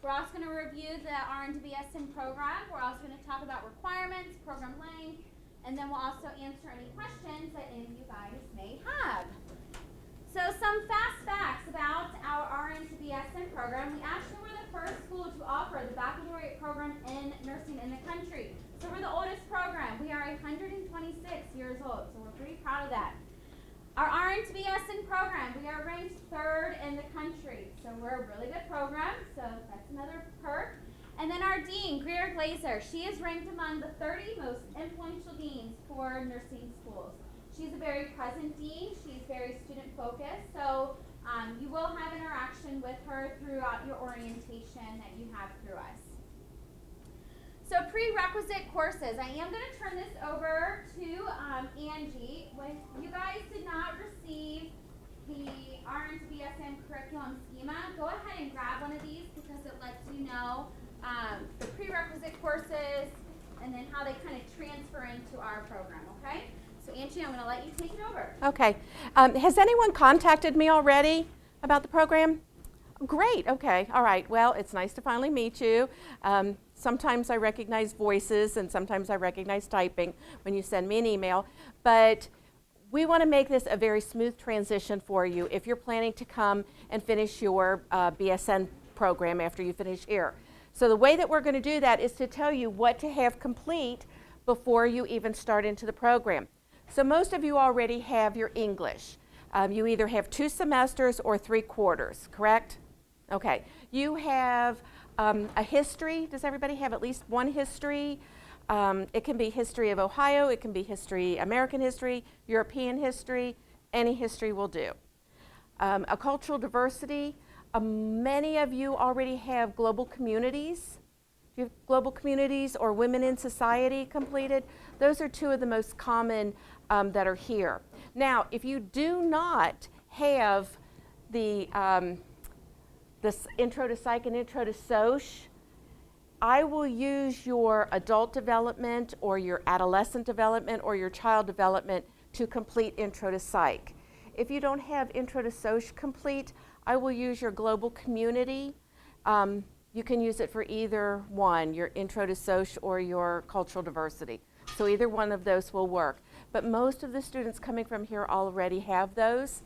We're also going to review the RN to BSN program. We're also going to talk about requirements, program length, and then we'll also answer any questions that any of you guys may have. So some fast facts about our RN to BSN program. We actually were the first school to offer the baccalaureate program in nursing in the country. So we're the oldest program. We are 126 years old, so we're pretty proud of that. Our RN to BSN program, we are ranked 3rd in the country. So we're a really good program, so that's another perk. And then our dean, Greer Glazer, she is ranked among the 30 most influential deans for nursing schools. She's a very present dean. She's very student focused. So you will have interaction with her throughout your orientation that you have through us. So prerequisite courses. I am going to turn this over to Angie. When you guys did not receive the RN to BSN curriculum schema, go ahead and grab one of these because it lets you know the prerequisite courses and then how they kind of transfer into our program, okay? So Angie, I'm going to let you take it over. Okay. Has anyone contacted me already about the program? Great. Okay. All right. Well, it's nice to finally meet you. Sometimes I recognize voices and sometimes I recognize typing when you send me an email. But we want to make this a very smooth transition for you if you're planning to come and finish your BSN program after you finish here. So the way that we're going to do that is to tell you what to have complete before you even start into the program. So most of you already have your English. You either have 2 semesters or 3 quarters, correct? Okay. You have a history. Does everybody have at least one history? It can be history of Ohio. It can be history, American history, European history. Any history will do. A cultural diversity. Many of you already have global communities. Do you have global communities or women in society completed? Those are 2 of the most common that are here. Now, if you do not have the this Intro to Psych and Intro to Soc, I will use your adult development or your adolescent development or your child development to complete Intro to Psych. If you don't have Intro to Soc complete, I will use your global community. You can use it for either one, your Intro to Soc or your cultural diversity. So either one of those will work. But most of the students coming from here already have those.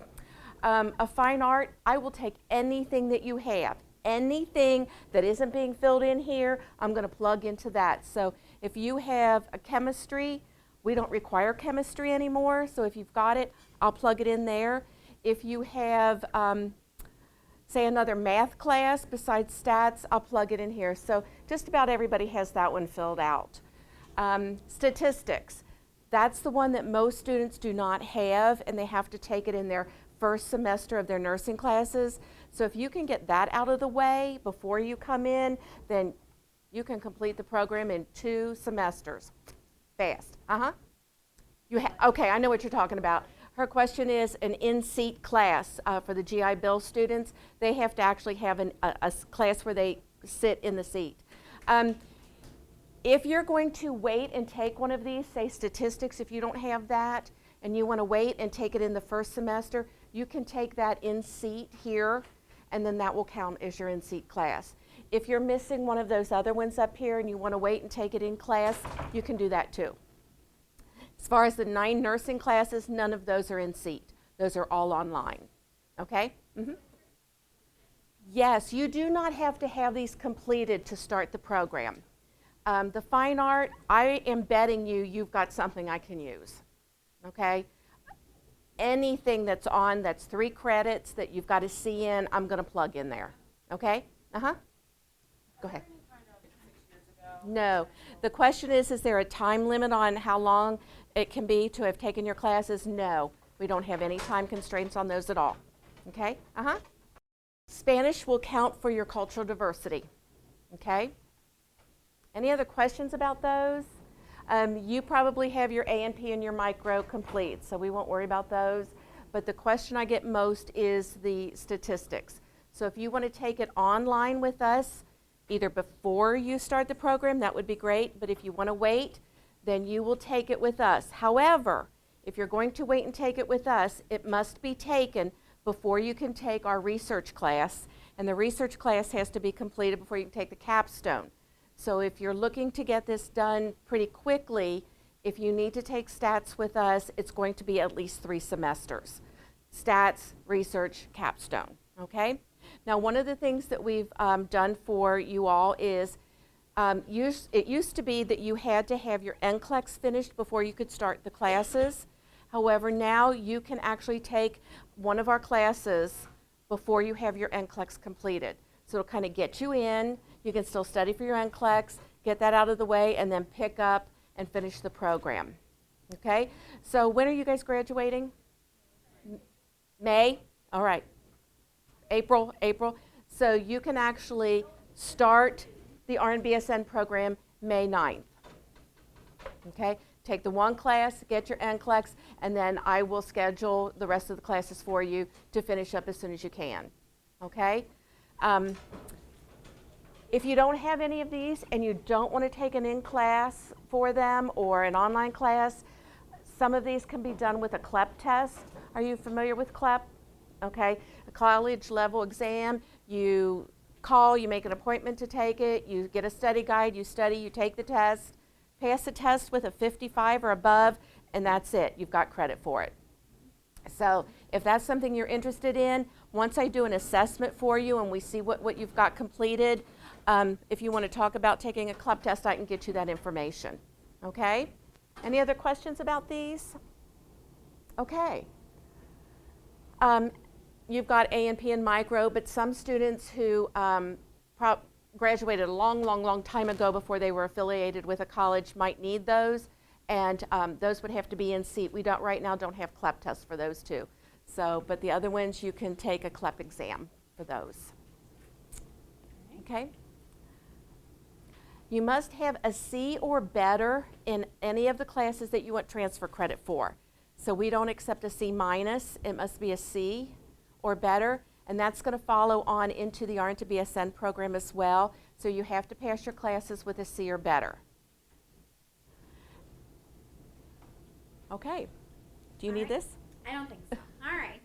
A fine art, I will take anything that you have. Anything that isn't being filled in here, I'm going to plug into that. So if you have a chemistry, we don't require chemistry anymore. So if you've got it, I'll plug it in there. If you have, say, another math class besides stats, I'll plug it in here. So just about everybody has that one filled out. Statistics, that's the one that most students do not have, and they have to take it in their first semester of their nursing classes. So if you can get that out of the way before you come in, then you can complete the program in 2 semesters. Fast. Okay, I know what you're talking about. Her question is an in-seat class for the GI Bill students. They have to actually have a class where they sit in the seat. If you're going to wait and take one of these, say statistics, if you don't have that, and you want to wait and take it in the first semester, you can take that in seat here, and then that will count as your in-seat class. If you're missing one of those other ones up here and you want to wait and take it in class, you can do that too. As far as the 9 nursing classes, none of those are in seat. Those are all online. Okay? Yes, you do not have to have these completed to start the program. The fine art, I am betting you've got something I can use. Okay? Anything that's 3 credits that you've got a C in, I'm going to plug in there. Okay? Go ahead. No. The question is there a time limit on how long it can be to have taken your classes? No. We don't have any time constraints on those at all. Okay? Spanish will count for your cultural diversity. Okay? Any other questions about those? You probably have your A&P and your micro complete, so we won't worry about those. But the question I get most is the statistics. So if you want to take it online with us, either before you start the program, that would be great. But if you want to wait, then you will take it with us. However, if you're going to wait and take it with us, it must be taken before you can take our research class. And the research class has to be completed before you can take the capstone. So if you're looking to get this done pretty quickly, if you need to take stats with us, it's going to be at least 3 semesters. Stats, research, capstone, okay? Now, one of the things that we've done for you all is it used to be that you had to have your NCLEX finished before you could start the classes. However, now you can actually take one of our classes before you have your NCLEX completed. So it'll kind of get you in. You can still study for your NCLEX, get that out of the way, and then pick up and finish the program. Okay? So when are you guys graduating? May? All right. April. So you can actually start the RN-BSN program May 9th. Okay? Take the one class, get your NCLEX, and then I will schedule the rest of the classes for you to finish up as soon as you can. Okay? If you don't have any of these and you don't want to take an in-class for them or an online class, some of these can be done with a CLEP test. Are you familiar with CLEP? Okay, a college level exam. You call, you make an appointment to take it, you get a study guide, you study, you take the test, pass the test with a 55 or above, and that's it. You've got credit for it. So if that's something you're interested in, once I do an assessment for you and we see what you've got completed, if you want to talk about taking a CLEP test, I can get you that information. Okay? Any other questions about these? Okay. You've got A&P and micro, but some students who graduated a long time ago before they were affiliated with a college might need those, and those would have to be in seat. We right now don't have CLEP tests for those two. So, but the other ones you can take a CLEP exam for those. Okay? You must have a C or better in any of the classes that you want transfer credit for. So we don't accept a C minus. It must be a C or better, and that's going to follow on into the RN to BSN program as well. So you have to pass your classes with a C or better. Okay. Do you need this? I don't think so. All right.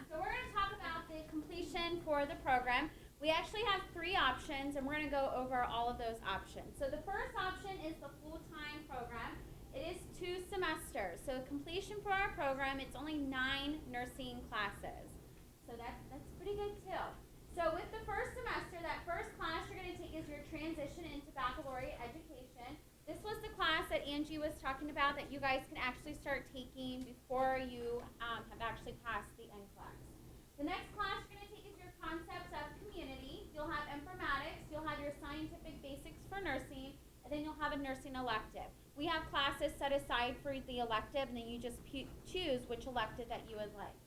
So we're going to talk about the completion for the program. We actually have 3 options, and we're going to go over all of those options. So the first option is the full-time program. It is 2 semesters. So completion for our program, it's only 9 nursing classes. So that's pretty good too. So with the first semester, that first class you're going to take is your transition into baccalaureate education. This was the class that Angie was talking about that you guys can actually start taking before you have actually passed the NCLEX. The next class you're going to take is your concepts of community. You'll have informatics, you'll have your scientific basics for nursing, and then you'll have a nursing elective. We have classes set aside for the elective, and then you just choose which elective that you would like.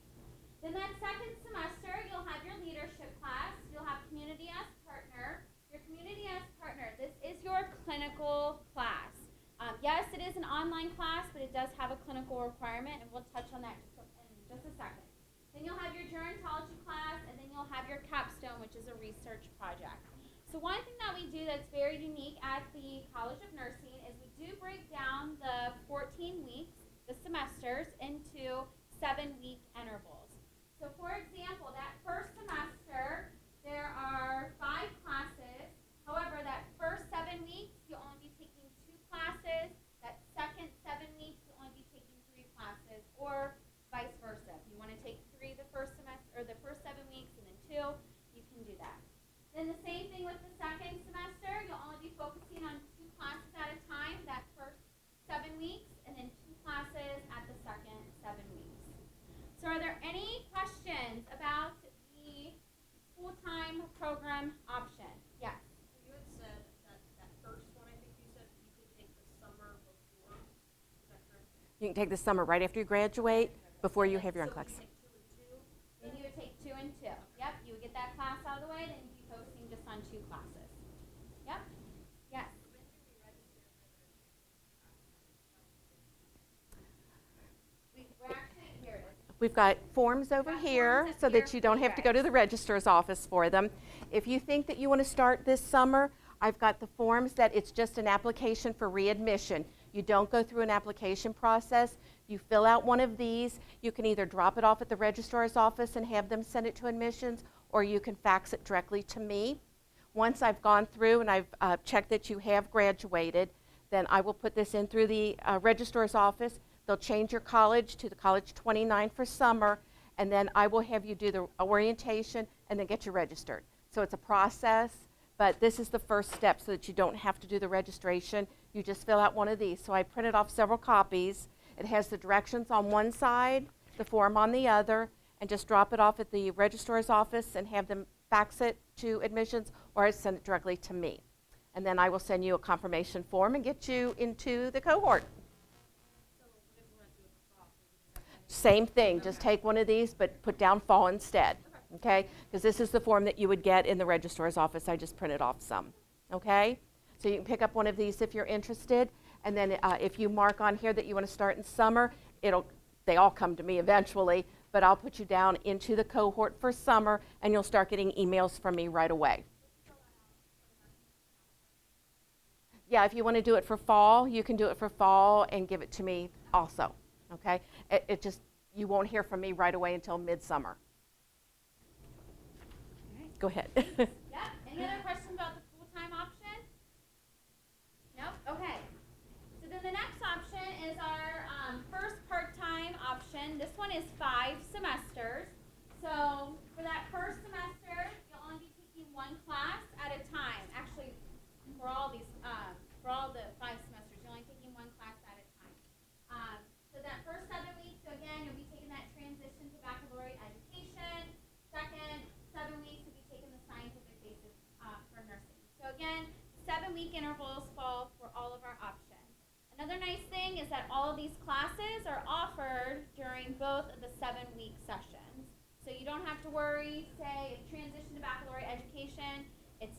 Then that second semester, you'll have your leadership class. You'll have community as partner. Your community as partner, this is your clinical class. Yes, it is an online class, but it does have a clinical requirement, and we'll touch on that in just a second. Then you'll have your gerontology class, and then you'll have your capstone, which is a research project. So one thing that we do that's very unique at the College of Nursing is we do break down the 14 weeks, the semesters, into 7-week intervals. So for example, that first semester, there are 5 classes. However, that first 7 weeks, you'll only be taking 2 classes. That second 7 weeks, you'll only be taking 3 classes, or vice versa. If you want to take 3 the first semester, or the first 7 weeks, and then 2, you can do that. Then the same thing with the second semester. You'll only be focusing on 2 classes at a time, that first 7 weeks, and then 2 classes at the second 7 weeks. So are there any questions about the full-time program option? Yes. You had said that first one, I think you said you could take the summer before. Is that correct? You can take the summer right after you graduate, before you have your NCLEX. So you take 2 and 2? Then you would take 2 and 2. Yep, you would get that class out of the way, then you'd be focusing just on 2 classes. Yep. Yes. When do we register for We're actually here. We've got forms over here so that you don't have to go to the registrar's office for them. If you think that you want to start this summer, I've got the forms that it's just an application for readmission. You don't go through an application process. You fill out one of these. You can either drop it off at the registrar's office and have them send it to admissions, or you can fax it directly to me. Once I've gone through and I've checked that you have graduated, then I will put this in through the registrar's office. They'll change your college to the College 29 for summer, and then I will have you do the orientation and then get you registered. So it's a process, but this is the first step so that you don't have to do the registration. You just fill out one of these. So I printed off several copies. It has the directions on one side, the form on the other, and just drop it off at the registrar's office and have them fax it to admissions, or send it directly to me. And then I will send you a confirmation form and get you into the cohort. So if we want to do it for fall, Same thing, just take one of these, but put down fall instead, okay? Because this is the form that you would get in the registrar's office. I just printed off some, okay? So you can pick up one of these if you're interested, and then if you mark on here that you want to start in summer, they all come to me eventually, but I'll put you down into the cohort for summer, and you'll start getting emails from me right away. Yeah, if you want to do it for fall, you can do it for fall and give it to me also, okay? It just, you won't hear from me right away until midsummer. Go ahead. Yep. Any other questions about the full-time option? Nope. Okay. So then the next option is our first part-time option. This one is 5 semesters. So for that first semester, you'll only be taking one class at a time. Actually, for all the 5 semesters, you're only taking one class at a time. So that first 7 weeks, so again, you'll be taking that transition to baccalaureate education. Second 7 weeks, you'll be taking the scientific basis for nursing. So again, 7-week intervals fall for all of our options. Another nice thing is that all of these classes are offered during both of the 7-week sessions. So you don't have to worry, say, if transition to baccalaureate education, it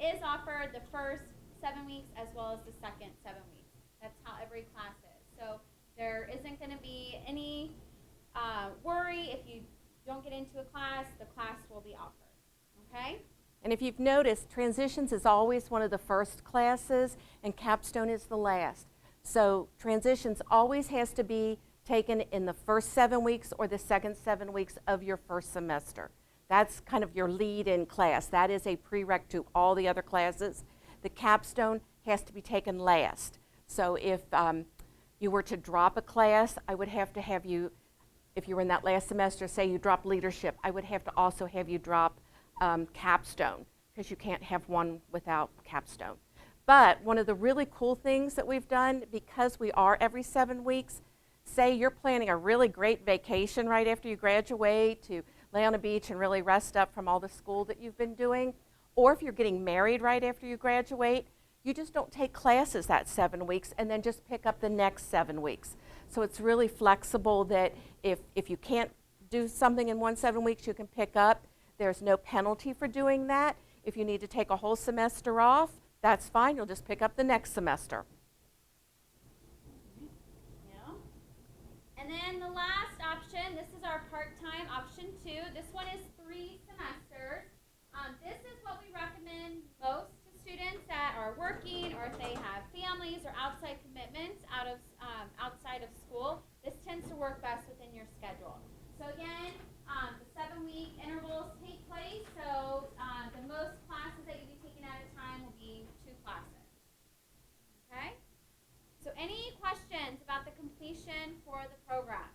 is offered the first 7 weeks as well as the second 7 weeks. That's how every class is. So there isn't going to be any worry if you don't get into a class, the class will be offered. Okay? And if you've noticed, transitions is always one of the first classes, and capstone is the last. So transitions always has to be taken in the first 7 weeks or the second 7 weeks of your first semester. That's kind of your lead-in class. That is a prereq to all the other classes. The capstone has to be taken last. So if you were to drop a class, I would have to have you, if you were in that last semester, say you dropped leadership, I would have to also have you drop capstone, because you can't have one without capstone. But one of the really cool things that we've done, because we are every 7 weeks, say you're planning a really great vacation right after you graduate to lay on a beach and really rest up from all the school that you've been doing, or if you're getting married right after you graduate, you just don't take classes that 7 weeks and then just pick up the next 7 weeks. So it's really flexible that if you can't do something in 7 weeks, you can pick up. There's no penalty for doing that. If you need to take a whole semester off, that's fine. You'll just pick up the next semester. Yeah. And then the last option, this is our part-time option 2. This one is 3 semesters. This is what we recommend most to students that are working, or if they have families or outside commitments outside of school. This tends to work best within your schedule. So again, the 7-week intervals take place, so the most classes that you'll be taking at a time will be 2 classes. Okay? So any questions about the completion for the program?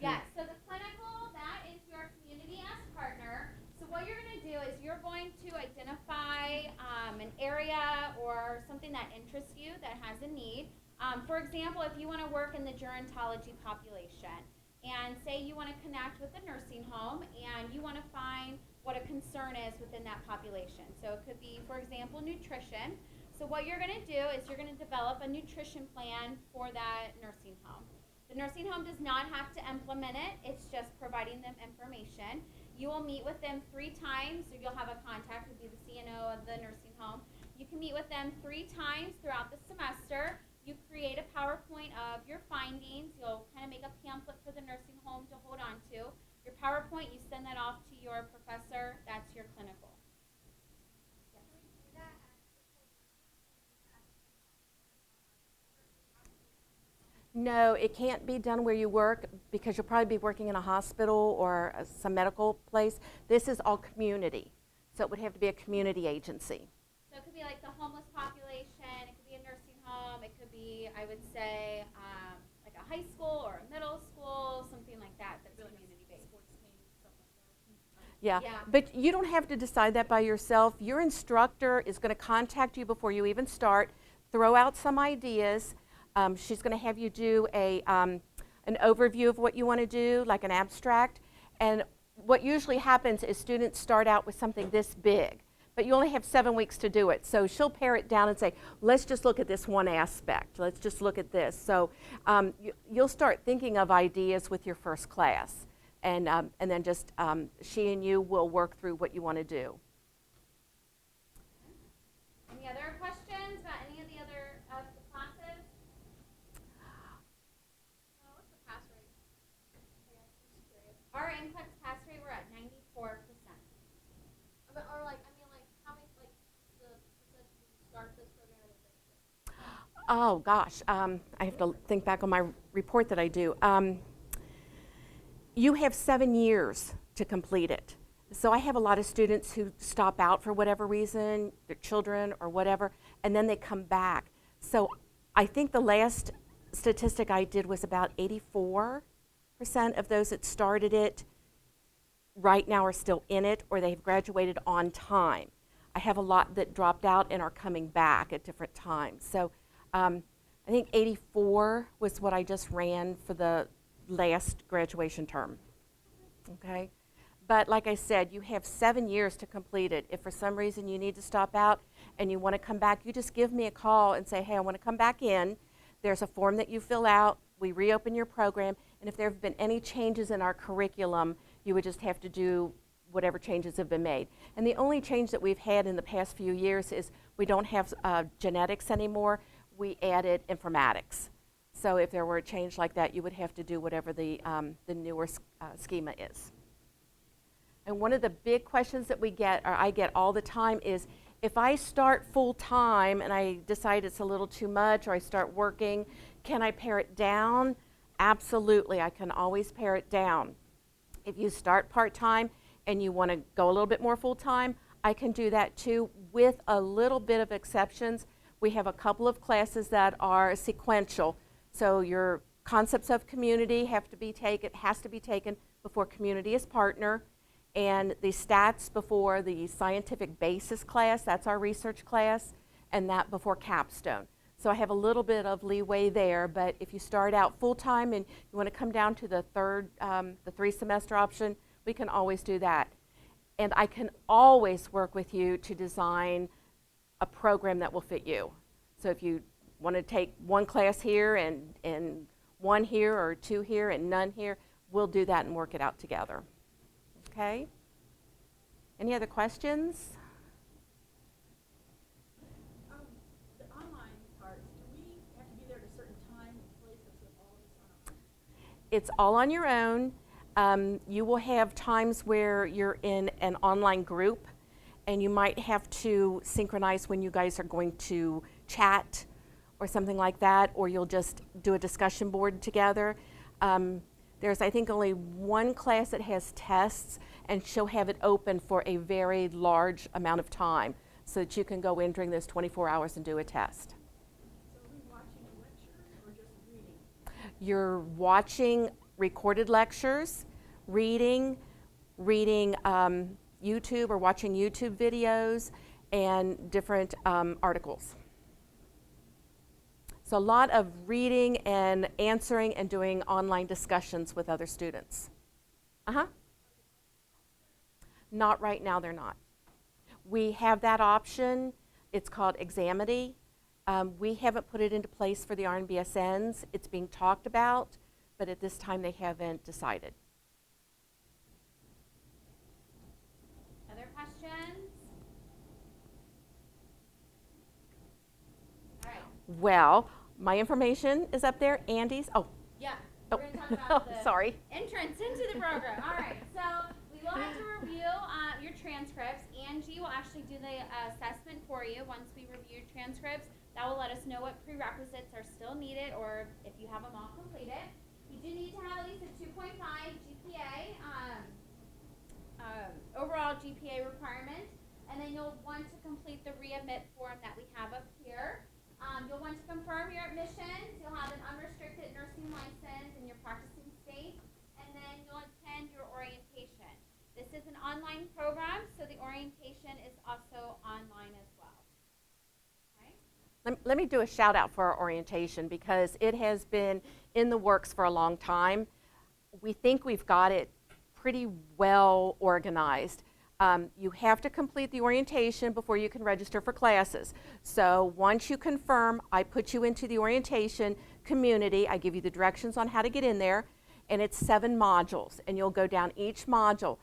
Yes, so the clinical, that is your community as partner. So what you're going to do is you're going to identify an area or something that interests you that has a need. For example, if you want to work in the gerontology population, and say you want to connect with a nursing home and you want to find what a concern is within that population. So it could be, for example, nutrition. So what you're going to do is you're going to develop a nutrition plan for that nursing home. The nursing home does not have to implement it. It's just providing them information. You will meet with them 3 times. So you'll have a contact, would be the CNO of the nursing home. You can meet with them 3 times throughout the semester. You create a PowerPoint of your findings. You'll kind of make a pamphlet for the nursing home to hold on to. Your PowerPoint, you send that off to your professor. That's your clinical. No, it can't be done where you work because you'll probably be working in a hospital or some medical place. This is all community, so it would have to be a community agency. So it could be like the homeless population, it could be a nursing home, it could be, I would say, like a high school or a middle school, something like that that's community-based. Sports team, stuff like that. Yeah. Yeah. But you don't have to decide that by yourself. Your instructor is going to contact you before you even start, throw out some ideas. She's going to have you do an overview of what you want to do, like an abstract. And what usually happens is students start out with something this big, but you only have 7 weeks to do it. So she'll pare it down and say, let's just look at this one aspect. Let's just look at this. So you'll start thinking of ideas with your first class. And then just she and you will work through what you want to do. Any other questions about any of the other classes? What's the pass rate? Yeah, I'm just curious. Our NCLEX pass rate, we're at 94%. But, or like, I mean, like, how many, like, the percentage you start this program and finish it? Oh, gosh. I have to think back on my report that I do. You have 7 years to complete it. So I have a lot of students who stop out for whatever reason, their children or whatever, and then they come back. So I think the last statistic I did was about 84% of those that started it right now are still in it, or they've graduated on time. I have a lot that dropped out and are coming back at different times. So I think 84 was what I just ran for the last graduation term. Okay? But like I said, you have 7 years to complete it. If for some reason you need to stop out and you want to come back, you just give me a call and say, hey, I want to come back in. There's a form that you fill out. We reopen your program. And if there have been any changes in our curriculum, you would just have to do whatever changes have been made. And the only change that we've had in the past few years is we don't have genetics anymore. We added informatics. So if there were a change like that, you would have to do whatever the newer schema is. And one of the big questions that we get, or I get all the time, is if I start full time and I decide it's a little too much, or I start working, can I pare it down? Absolutely, I can always pare it down. If you start part-time and you want to go a little bit more full-time, I can do that too, with a little bit of exceptions. We have a couple of classes that are sequential. So your concepts of community has to be taken before community as partner, and the stats before the scientific basis class, that's our research class, and that before capstone. So I have a little bit of leeway there, but if you start out full-time and you want to come down to the 3-semester option, we can always do that. And I can always work with you to design a program that will fit you. So if you want to take one class here and one here, or 2 here and none here, we'll do that and work it out together. Okay? Any other questions? The online part, do we have to be there at a certain time and place, or is it all just on our own? It's all on your own. You will have times where you're in an online group, and you might have to synchronize when you guys are going to chat or something like that, or you'll just do a discussion board together. There's, I think, only one class that has tests, and she'll have it open for a very large amount of time so that you can go in during those 24 hours and do a test. So are we watching a lecture or just reading? You're watching recorded lectures, reading YouTube or watching YouTube videos, and different articles. So a lot of reading and answering and doing online discussions with other students. Not right now, they're not. We have that option. It's called Examity. We haven't put it into place for the RNBSNs. It's being talked about, but at this time they haven't decided. Other questions? All right. Well, my information is up there. Andy's. Oh, Yeah. Oh. We're going to talk about the sorry. entrance into the program. All right. So we will have to review your transcripts. Angie will actually do the assessment for you once we review transcripts. That will let us know what prerequisites are still needed or if you have them all completed. You do need to have at least a 2.5 GPA, overall GPA requirement. And then you'll want to complete the readmit form that we have up here. You'll want to confirm your admissions. You'll have an unrestricted nursing license in your practicing state. And then you'll attend your orientation. This is an online program, so the orientation is also online as well. Okay? Let me do a shout out for our orientation because it has been in the works for a long time. We think we've got it pretty well organized. You have to complete the orientation before you can register for classes. So once you confirm, I put you into the orientation community. I give you the directions on how to get in there, and it's 7 modules, and you'll go down each module.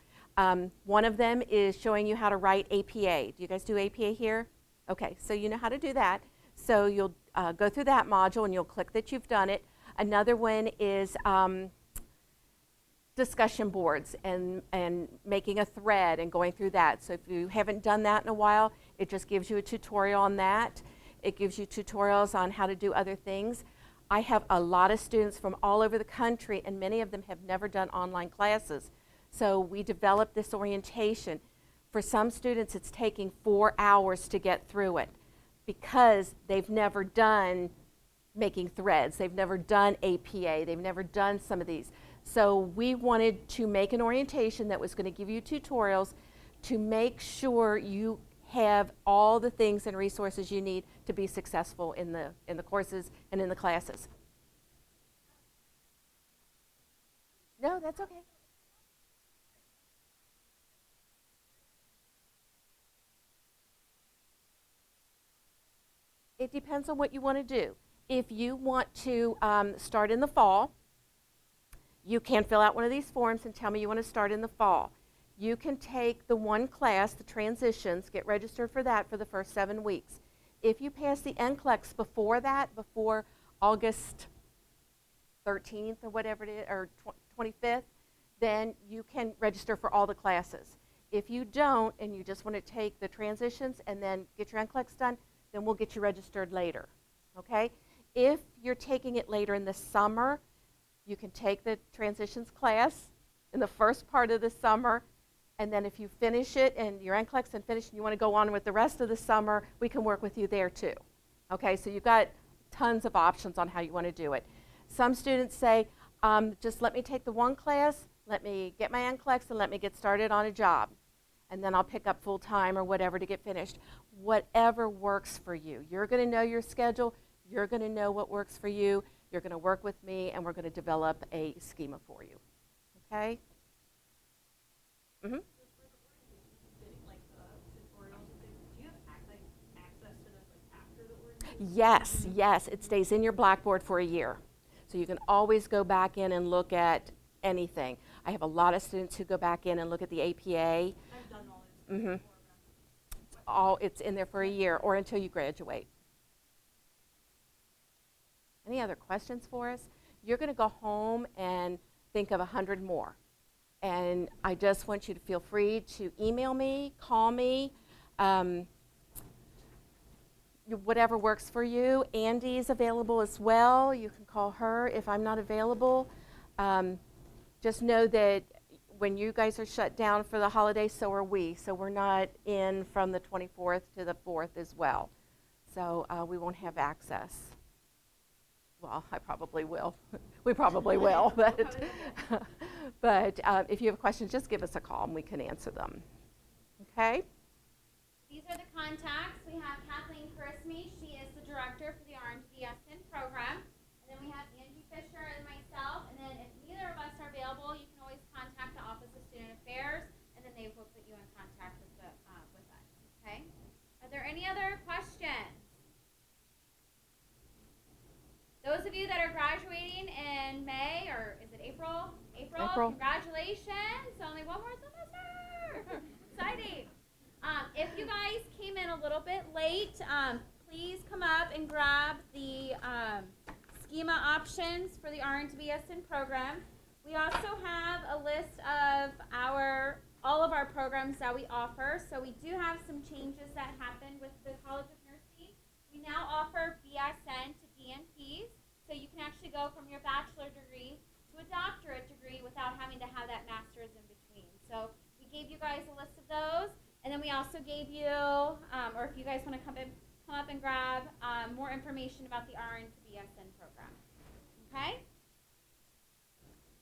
One of them is showing you how to write APA. Do you guys do APA here? Okay, so you know how to do that. So you'll go through that module, and you'll click that you've done it. Another one is discussion boards and making a thread and going through that. So if you haven't done that in a while, it just gives you a tutorial on that. It gives you tutorials on how to do other things. I have a lot of students from all over the country, and many of them have never done online classes. So we developed this orientation. For some students, it's taking 4 hours to get through it because they've never done making threads. They've never done APA. They've never done some of these. So we wanted to make an orientation that was going to give you tutorials to make sure you have all the things and resources you need to be successful in the courses and in the classes. No, that's okay. It depends on what you want to do. If you want to start in the fall, you can fill out one of these forms and tell me you want to start in the fall. You can take the one class, the transitions, get registered for that for the first 7 weeks. If you pass the NCLEX before that, before August 13th or whatever it is, or 25th, then you can register for all the classes. If you don't and you just want to take the transitions and then get your NCLEX done, then we'll get you registered later, okay? If you're taking it later in the summer, you can take the transitions class in the first part of the summer, and then if you finish it and your NCLEX and finish and you want to go on with the rest of the summer, we can work with you there too. Okay, so you've got tons of options on how you want to do it. Some students say, just let me take the one class, let me get my NCLEX, and let me get started on a job. And then I'll pick up full time or whatever to get finished. Whatever works for you. You're going to know your schedule. You're going to know what works for you. You're going to work with me, and we're going to develop a schema for you. Okay? Mm-hmm. Yes, yes. It stays in your Blackboard for a year. So you can always go back in and look at anything. I have a lot of students who go back in and look at the APA. I've done all this before. It's in there for a year or until you graduate. Any other questions for us? You're going to go home and think of 100 more. And I just want you to feel free to email me, call me, whatever works for you. Andy's available as well. You can call her if I'm not available. Just know that when you guys are shut down for the holidays, so are we. So we're not in from the 24th to the 4th as well. So we won't have access. Well, I probably will. We probably will. But if you have questions, just give us a call and we can answer them. Okay? These are the contacts. We have Kathleen Chrismy. She is the director for the RNBSN program. And then we have Angie Fisher and myself. And then if neither of us are available, you can always contact the Office of Student Affairs, and then they will put you in contact with us. Okay? Are there any other questions? Those of you that are graduating in May, or is it April? April. Congratulations. Only one more semester. Exciting. If you guys came in a little bit late, please come up and grab the schema options for the RN to BSN program. We also have a list of our all of our programs that we offer. So we do have some changes that happened with the College of Nursing. We now offer BSN to DNPs, so you can actually go from your bachelor degree to a doctorate degree without having to have that master's in between. So we gave you guys a list of those, and then we also gave you, or if you guys want to come up and grab more information about the RN to BSN program. Okay?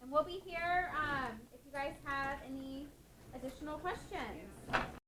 And we'll be here if you guys have any additional questions.